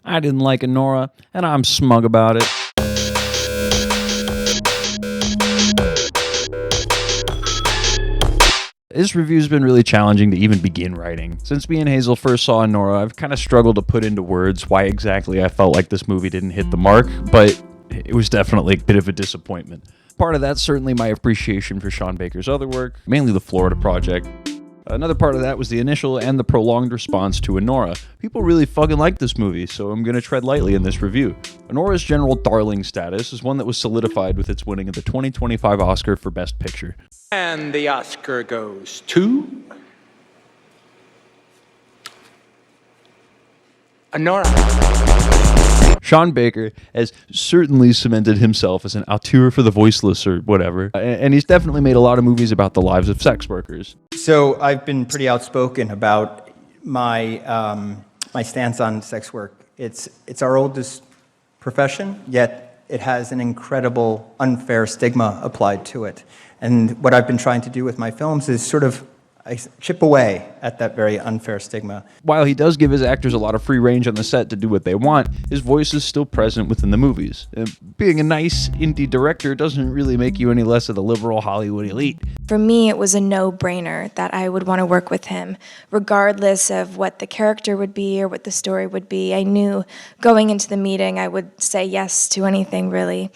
I didn't like Anora, and I'm smug about it. This review's been really challenging to even begin writing. Since me and Hazel first saw Anora, I've kind of struggled to put into words why exactly I felt like this movie didn't hit the mark, but it was definitely a bit of a disappointment. Part of that's certainly my appreciation for Sean Baker's other work, mainly the Florida Project. Another part of that was the initial and the prolonged response to Anora. People really fucking like this movie, so I'm gonna tread lightly in this review. Anora's general darling status is one that was solidified with its winning of the 2025 Oscar for Best Picture. And the Oscar goes to Anora. Sean Baker has certainly cemented himself as an auteur for the voiceless or whatever, and he's definitely made a lot of movies about the lives of sex workers. So I've been pretty outspoken about my my stance on sex work. It's our oldest profession, yet it has an incredible unfair stigma applied to it. And what I've been trying to do with my films is sort of chip away at that very unfair stigma. While he does give his actors a lot of free range on the set to do what they want, his voice is still present within the movies. Being a nice indie director doesn't really make you any less of the liberal Hollywood elite. For me, it was a no-brainer that I would want to work with him, regardless of what the character would be or what the story would be. I knew going into the meeting I would say yes to anything, really.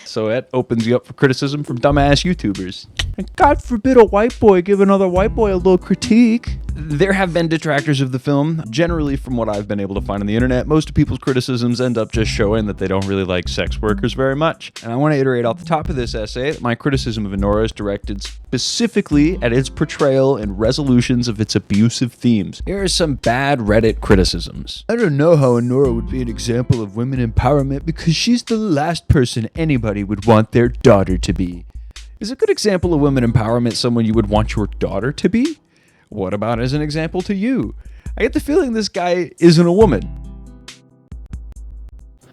So that opens you up for criticism from dumbass YouTubers. And God forbid a white boy give another white boy a little critique. There have been detractors of the film. Generally, from what I've been able to find on the internet, most of people's criticisms end up just showing that they don't really like sex workers very much. And I want to iterate off the top of this essay that my criticism of Anora is directed specifically at its portrayal and resolutions of its abusive themes. Here are some bad Reddit criticisms. I don't know how Anora would be an example of women empowerment because she's the last person anybody would want their daughter to be. Is a good example of women empowerment someone you would want your daughter to be? What about as an example to you? I get the feeling this guy isn't a woman.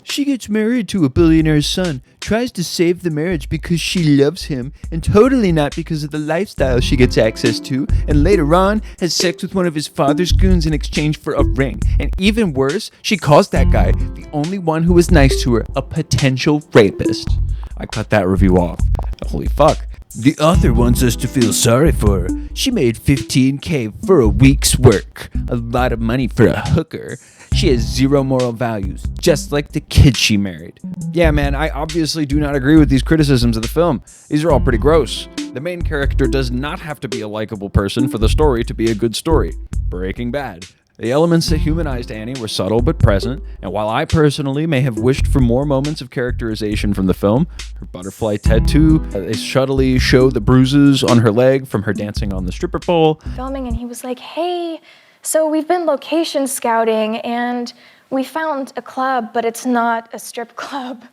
She gets married to a billionaire's son, tries to save the marriage because she loves him, and totally not because of the lifestyle she gets access to, and later on has sex with one of his father's goons in exchange for a ring. And even worse, she calls that guy, the only one who was nice to her, a potential rapist. I cut that review off. Holy fuck. The author wants us to feel sorry for her. She made $15,000 for a week's work. A lot of money for a hooker. She has zero moral values, just like the kid she married. Yeah, man, I obviously do not agree with these criticisms of the film. These are all pretty gross. The main character does not have to be a likable person for the story to be a good story. Breaking Bad. The elements that humanized Annie were subtle but present, and while I personally may have wished for more moments of characterization from the film, her butterfly tattoo, they subtly show the bruises on her leg from her dancing on the stripper pole. Filming, and he was like, hey, so we've been location scouting, and we found a club, but it's not a strip club.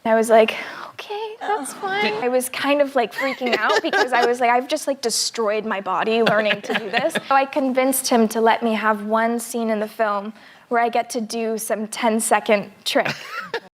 And I was like, okay, that's fine. I was kind of like freaking out because I was like, I've just like destroyed my body learning to do this. So I convinced him to let me have one scene in the film where I get to do some 10-second trick.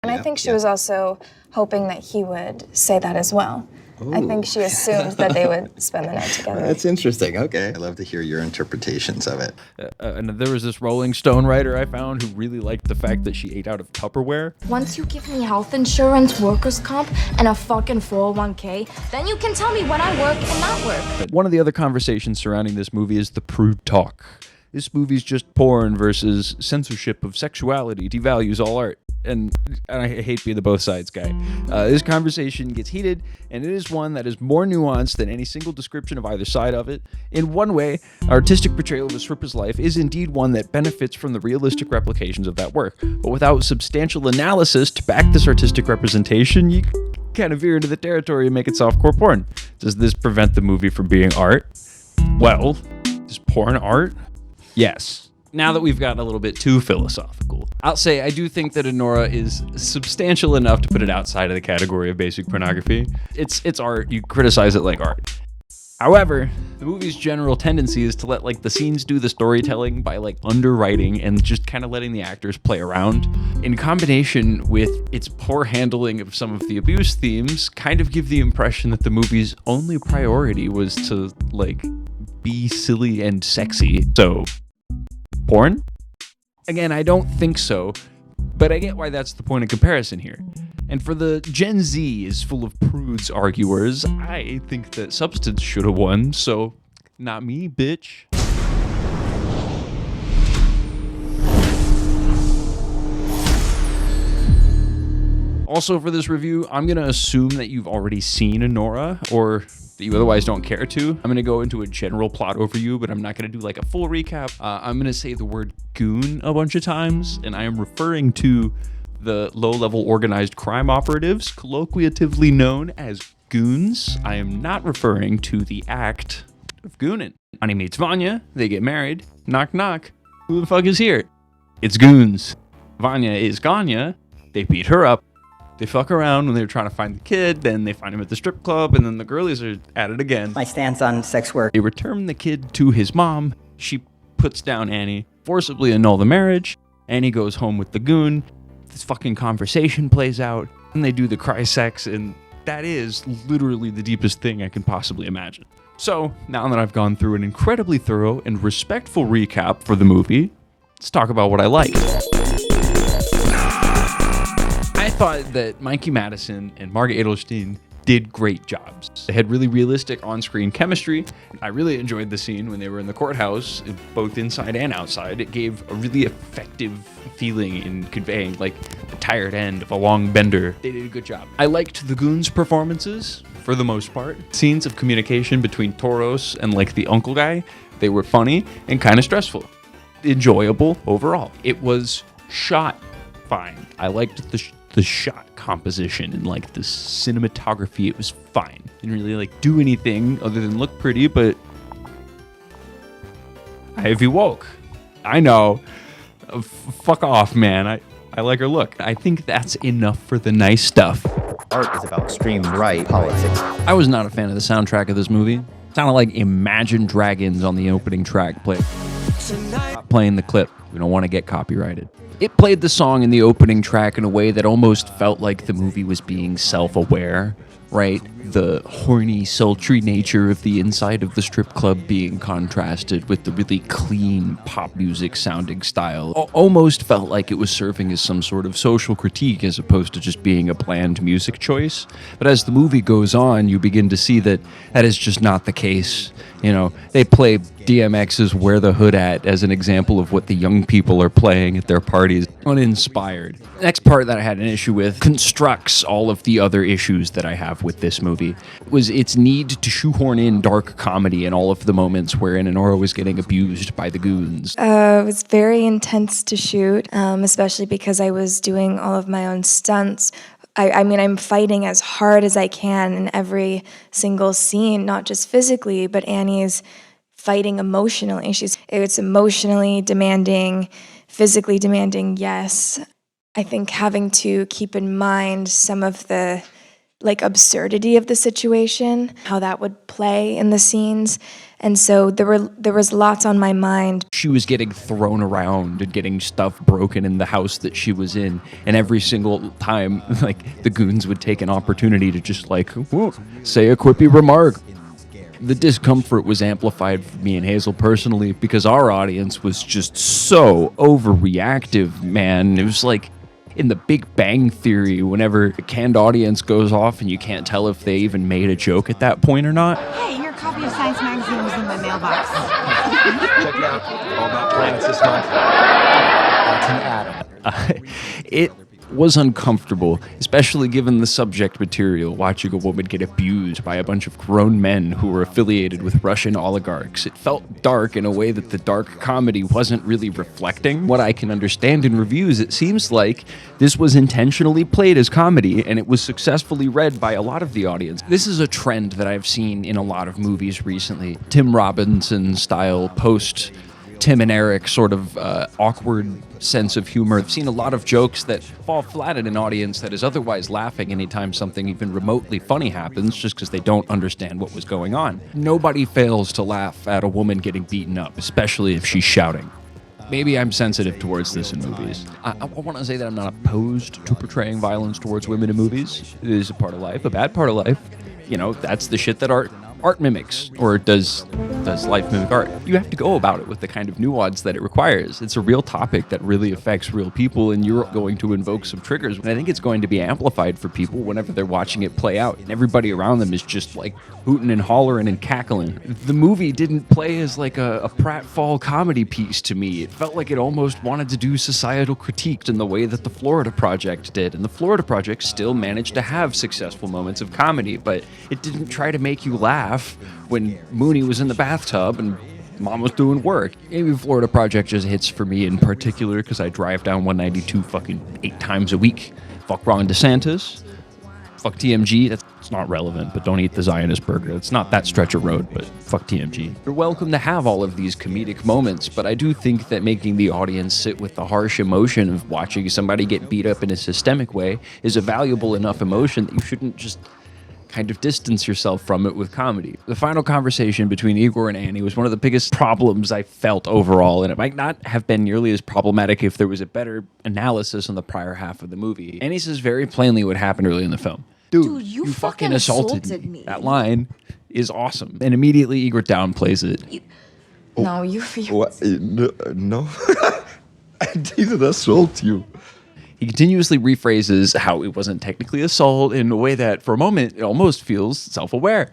And I think she was also hoping that he would say that as well. Ooh. I think she assumed that they would spend the night together. That's interesting. Okay. I love to hear your interpretations of it. And there was this Rolling Stone writer I found who really liked the fact that she ate out of Tupperware. Once you give me health insurance, workers' comp, and a fucking 401k, then you can tell me when I work and not work. But one of the other conversations surrounding this movie is the prude talk. This movie's just porn versus censorship of sexuality devalues all art. And I hate being the both sides guy. This conversation gets heated, and it is one that is more nuanced than any single description of either side of it. In one way, artistic portrayal of a stripper's life is indeed one that benefits from the realistic replications of that work. But without substantial analysis to back this artistic representation, you kind of veer into the territory and make it softcore porn. Does this prevent the movie from being art? Well, is porn art? Yes. Now that we've gotten a little bit too philosophical, I'll say I do think that Anora is substantial enough to put it outside of the category of basic pornography. It's art. You criticize it like art. However, the movie's general tendency is to let like the scenes do the storytelling by like underwriting and just kind of letting the actors play around. In combination with its poor handling of some of the abuse themes, kind of give the impression that the movie's only priority was to like be silly and sexy. So porn? Again, I don't think so, but I get why that's the point of comparison here. And for the Gen Z is full of prudes arguers, I think that Substance should have won, so not me, bitch. Also for this review, I'm going to assume that you've already seen Anora, or that you otherwise don't care to. I'm going to go into a general plot overview, but I'm not going to do like a full recap. I'm going to say the word goon a bunch of times, and I am referring to the low-level organized crime operatives, colloquiatively known as goons. I am not referring to the act of gooning. Ani meets Vanya, they get married, knock knock, who the fuck is here? It's goons. Vanya is Ganya, they beat her up. They fuck around when they're trying to find the kid, then they find him at the strip club, and then the girlies are at it again. My stance on sex work. They return the kid to his mom. She puts down Annie, forcibly annul the marriage. Annie goes home with the goon. This fucking conversation plays out, and they do the cry sex, and that is literally the deepest thing I can possibly imagine. So, now that I've gone through an incredibly thorough and respectful recap for the movie, let's talk about what I like. I thought that Mikey Madison and Margaret Edelstein did great jobs. They had really realistic on-screen chemistry. I really enjoyed the scene when they were in the courthouse, both inside and outside. It gave a really effective feeling in conveying like the tired end of a long bender. They did a good job. I liked the goons' performances for the most part. Scenes of communication between Toros and like the uncle guy, they were funny and kind of stressful. Enjoyable overall. It was shot fine. I liked the shot composition and like the cinematography. It was fine. Didn't really like do anything other than look pretty, but Ivy woke. I know. Fuck off, man. I like her look. I think that's enough for the nice stuff. Art is about extreme right politics. I was not a fan of the soundtrack of this movie. It sounded like Imagine Dragons on the opening track. Playing the clip. We don't want to get copyrighted. It played the song in the opening track in a way that almost felt like the movie was being self-aware, right? The horny, sultry nature of the inside of the strip club being contrasted with the really clean pop music sounding style. Almost felt like it was serving as some sort of social critique as opposed to just being a bland music choice. But as the movie goes on, you begin to see that that is just not the case. You know, they play DMX's Where the Hood At as an example of what the young people are playing at their parties. Uninspired. The next part that I had an issue with constructs all of the other issues that I have with this movie. Was its need to shoehorn in dark comedy in all of the moments wherein Anora was getting abused by the goons. It was very intense to shoot, especially because I was doing all of my own stunts. I mean, I'm fighting as hard as I can in every single scene, not just physically, but Annie's fighting emotionally. It's emotionally demanding, physically demanding, yes. I think having to keep in mind some of the absurdity of the situation, how that would play in the scenes. And so there was lots on my mind. She was getting thrown around and getting stuff broken in the house that she was in. And every single time, the goons would take an opportunity to just say a quippy remark. The discomfort was amplified for me and Hazel personally because our audience was just so overreactive, man. It was like in The Big Bang Theory, whenever a canned audience goes off and you can't tell if they even made a joke at that point or not. Hey, your copy of Science Magazine was in my mailbox. Check it out. All about planets this month. That's an atom. It was uncomfortable, especially given the subject material, watching a woman get abused by a bunch of grown men who were affiliated with Russian oligarchs. It felt dark in a way that the dark comedy wasn't really reflecting. What I can understand in reviews, it seems like this was intentionally played as comedy, and it was successfully read by a lot of the audience. This is a trend that I've seen in a lot of movies recently. Tim Robinson style post Tim and Eric sort of awkward sense of humor. I've seen a lot of jokes that fall flat in an audience that is otherwise laughing anytime something even remotely funny happens just because they don't understand what was going on. Nobody fails to laugh at a woman getting beaten up, especially if she's shouting. Maybe I'm sensitive towards this in movies. I want to say that I'm not opposed to portraying violence towards women in movies. It is a part of life, a bad part of life. You know, that's the shit that art art mimics, or does life mimic art? You have to go about it with the kind of nuance that it requires. It's a real topic that really affects real people, and you're going to invoke some triggers. And I think it's going to be amplified for people whenever they're watching it play out, and everybody around them is just like hooting and hollering and cackling. The movie didn't play as like a pratfall comedy piece to me. It felt like it almost wanted to do societal critique in the way that the Florida Project did, and the Florida Project still managed to have successful moments of comedy, but it didn't try to make you laugh when Mooney was in the bathtub and Mom was doing work. Maybe Florida Project just hits for me in particular because I drive down 192 fucking 8 times a week. Fuck Ron DeSantis. Fuck TMG. That's not relevant, but don't eat the Zionist burger. It's not that stretch of road, but fuck TMG. You're welcome to have all of these comedic moments, but I do think that making the audience sit with the harsh emotion of watching somebody get beat up in a systemic way is a valuable enough emotion that you shouldn't just kind of distance yourself from it with comedy. The final conversation between Igor and Annie was one of the biggest problems I felt overall, and it might not have been nearly as problematic if there was a better analysis on the prior half of the movie. Annie says very plainly what happened early in the film. Dude, you fucking assaulted me. That line is awesome. And immediately Igor downplays it. No, you. What? No. I didn't assault you. He continuously rephrases how it wasn't technically assault in a way that, for a moment, it almost feels self-aware.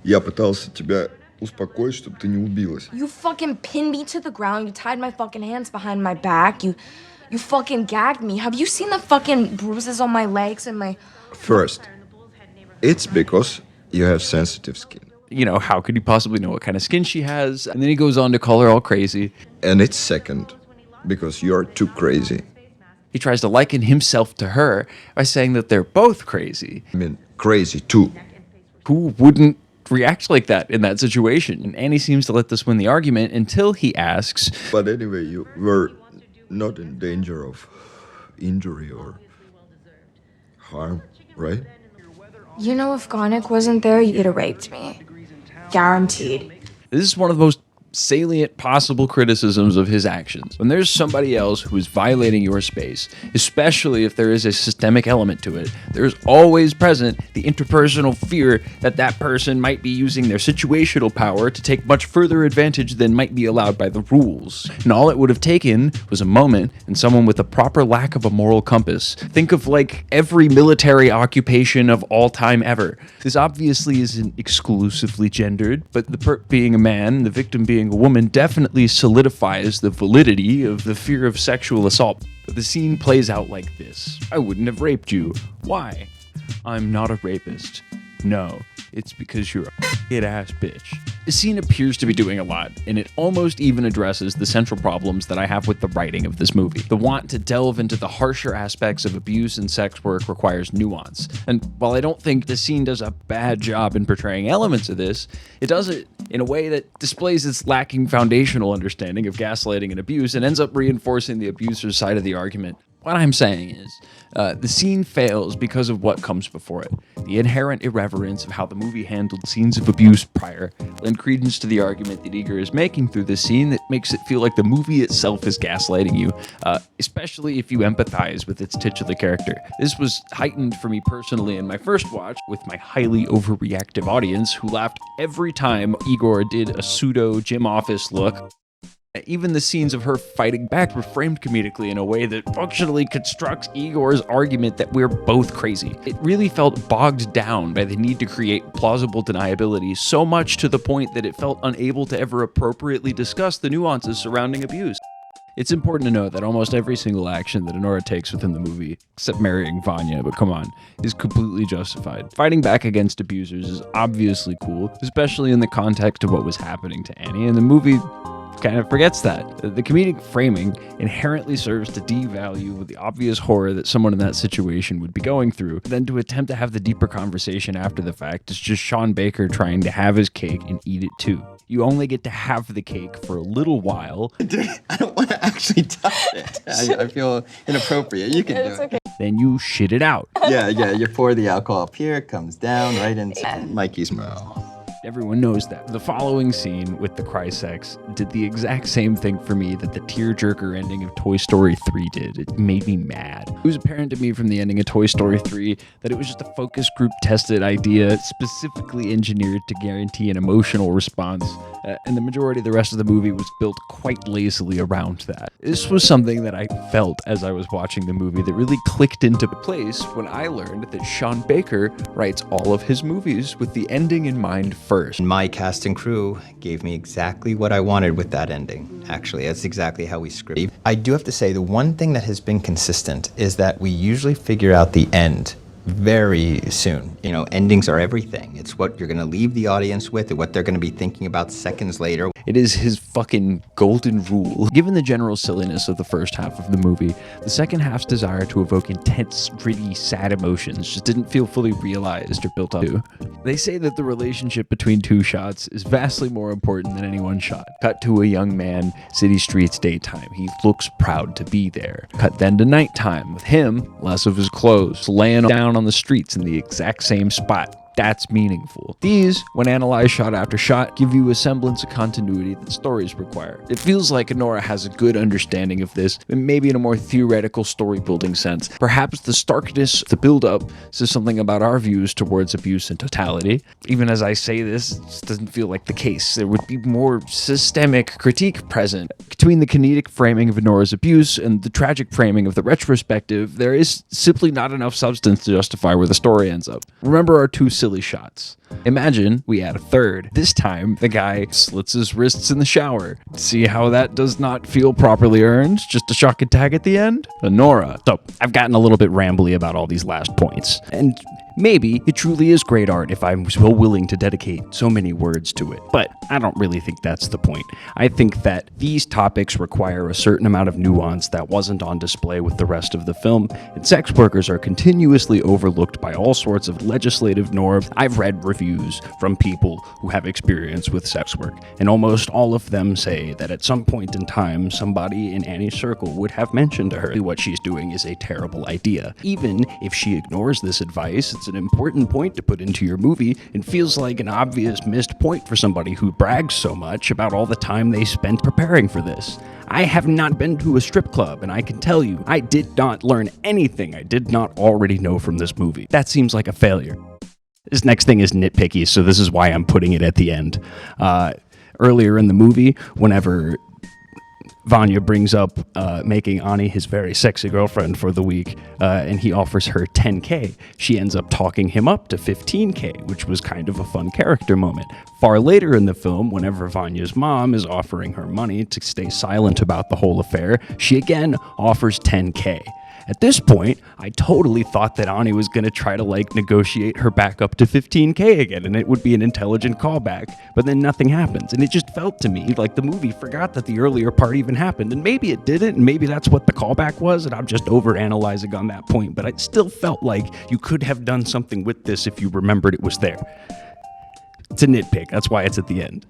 Я пытался тебя успокоить, чтобы ты не убилась. You fucking pinned me to the ground. You tied my fucking hands behind my back. You fucking gagged me. Have you seen the fucking bruises on my legs and my... First, it's because you have sensitive skin. You know, how could you possibly know what kind of skin she has? And then he goes on to call her all crazy. And it's second, because you're too crazy. He tries to liken himself to her by saying that they're both crazy. I mean, crazy too. Who wouldn't react like that in that situation? And Annie seems to let this win the argument until he asks, But anyway, you were not in danger of injury or harm, right? You know, if Garnick wasn't there, you'd have raped me. Guaranteed. this is one of the most salient possible criticisms of his actions. When there's somebody else who is violating your space, especially if there is a systemic element to it, there's always present the interpersonal fear that that person might be using their situational power to take much further advantage than might be allowed by the rules. And all it would have taken was a moment and someone with a proper lack of a moral compass. Think of like every military occupation of all time ever. This obviously isn't exclusively gendered, but the perp being a man and the victim being a woman definitely solidifies the validity of the fear of sexual assault. But the scene plays out like this. I wouldn't have raped you. Why? I'm not a rapist. No, it's because you're a kid-ass bitch. The scene appears to be doing a lot, and it almost even addresses the central problems that I have with the writing of this movie. The want to delve into the harsher aspects of abuse and sex work requires nuance. And while I don't think the scene does a bad job in portraying elements of this, it does it in a way that displays its lacking foundational understanding of gaslighting and abuse and ends up reinforcing the abuser's side of the argument. What I'm saying is, the scene fails because of what comes before it. The inherent irreverence of how the movie handled scenes of abuse prior lend credence to the argument that Eager is making through this scene that makes it feel like the movie itself is gaslighting you, especially if you empathize with its titular character. This was heightened for me personally in my first watch with my highly overreactive audience who laughed every time Igor did a pseudo gym office look. Even the scenes of her fighting back were framed comedically in a way that functionally constructs Igor's argument that we're both crazy. It really felt bogged down by the need to create plausible deniability so much to the point that it felt unable to ever appropriately discuss the nuances surrounding abuse. It's important to note that almost every single action that Anora takes within the movie, except marrying Vanya, but come on, is completely justified. Fighting back against abusers is obviously cool, especially in the context of what was happening to Annie, and the movie kind of forgets that. The comedic framing inherently serves to devalue the obvious horror that someone in that situation would be going through. Then to attempt to have the deeper conversation after the fact is just Sean Baker trying to have his cake and eat it too. You only get to have the cake for a little while. Dude, I don't want to actually touch it. I feel inappropriate. You can do it. Okay. Then you shit it out. Yeah, you pour the alcohol up here, comes down right into Mikey's mouth. Everyone knows that. The following scene with the cry sex did the exact same thing for me that the tearjerker ending of Toy Story 3 did. It made me mad. It was apparent to me from the ending of Toy Story 3 that it was just a focus group tested idea specifically engineered to guarantee an emotional response, and the majority of the rest of the movie was built quite lazily around that. This was something that I felt as I was watching the movie that really clicked into place when I learned that Sean Baker writes all of his movies with the ending in mind first. My cast and crew gave me exactly what I wanted with that ending. Actually, that's exactly how we scripted. I do have to say, the one thing that has been consistent is that we usually figure out the end very soon. You know, endings are everything. It's what you're going to leave the audience with and what they're going to be thinking about seconds later. It is his fucking golden rule. Given the general silliness of the first half of the movie, the second half's desire to evoke intense, gritty, sad emotions just didn't feel fully realized or built up to. They say that the relationship between two shots is vastly more important than any one shot. Cut to a young man, city streets, daytime. He looks proud to be there. Cut then to nighttime, with him, less of his clothes, laying down on the streets in the exact same spot. That's meaningful. These, when analyzed shot after shot, give you a semblance of continuity that stories require. It feels like Anora has a good understanding of this, and maybe in a more theoretical story-building sense. Perhaps the starkness, the build-up, says something about our views towards abuse in totality. Even as I say this, it just doesn't feel like the case. There would be more systemic critique present. Between the comedic framing of Anora's abuse and the tragic framing of the retrospective, there is simply not enough substance to justify where the story ends up. Remember our two silly shots. Imagine we add a third. This time, the guy slits his wrists in the shower. See how that does not feel properly earned? Just a shock and tag at the end? Anora. So, I've gotten a little bit rambly about all these last points. And maybe it truly is great art if I'm so willing to dedicate so many words to it. But I don't really think that's the point. I think that these topics require a certain amount of nuance that wasn't on display with the rest of the film, and sex workers are continuously overlooked by all sorts of legislative norms. I've read reviews from people who have experience with sex work, and almost all of them say that at some point in time, somebody in Annie's circle would have mentioned to her what she's doing is a terrible idea. Even if she ignores this advice, it's an important point to put into your movie and feels like an obvious missed point for somebody who brags so much about all the time they spent preparing for this. I have not been to a strip club, and I can tell you, I did not learn anything I did not already know from this movie. That seems like a failure. This next thing is nitpicky, so this is why I'm putting it at the end. Earlier in the movie, whenever Vanya brings up making Ani his very sexy girlfriend for the week, and he offers her $10K. She ends up talking him up to $15K, which was kind of a fun character moment. Far later in the film, whenever Vanya's mom is offering her money to stay silent about the whole affair, she again offers $10K. At this point, I totally thought that Ani was going to try to negotiate her back up to $15K again, and it would be an intelligent callback, but then nothing happens. And it just felt to me like the movie forgot that the earlier part even happened, and maybe it didn't, and maybe that's what the callback was, and I'm just overanalyzing on that point, but it still felt like you could have done something with this if you remembered it was there. It's a nitpick, that's why it's at the end.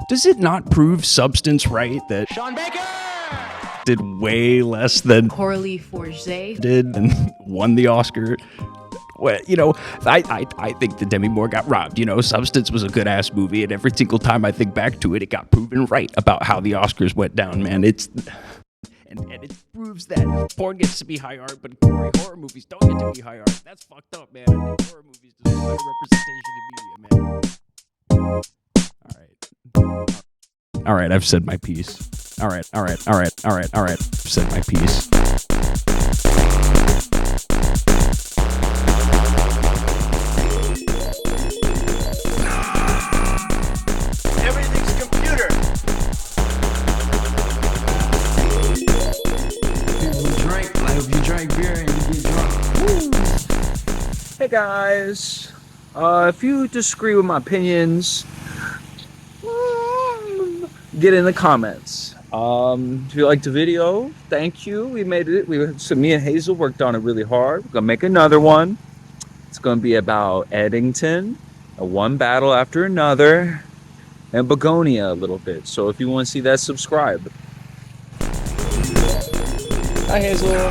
Does it not prove substance right that Sean Baker! did way less than Coralie Forget did and won the Oscar? Well, I think that Demi Moore got robbed. Substance was a good-ass movie, and every single time I think back to it, it got proven right about how the Oscars went down, man. And it proves that porn gets to be high art, but horror movies don't get to be high art. That's fucked up, man. I think horror movies deserve better representation in media, man. All right, I've said my piece. All right. I've said my piece. Everything's computer. I hope you drank beer and you get drunk. Hey guys, if you disagree with my opinions, get in the comments. If you liked the video, thank you. We made it. So me and Hazel worked on it really hard. We're gonna make another one. It's gonna be about Eddington, one battle after another, and Begonia a little bit. So if you want to see that, subscribe. Hi Hazel.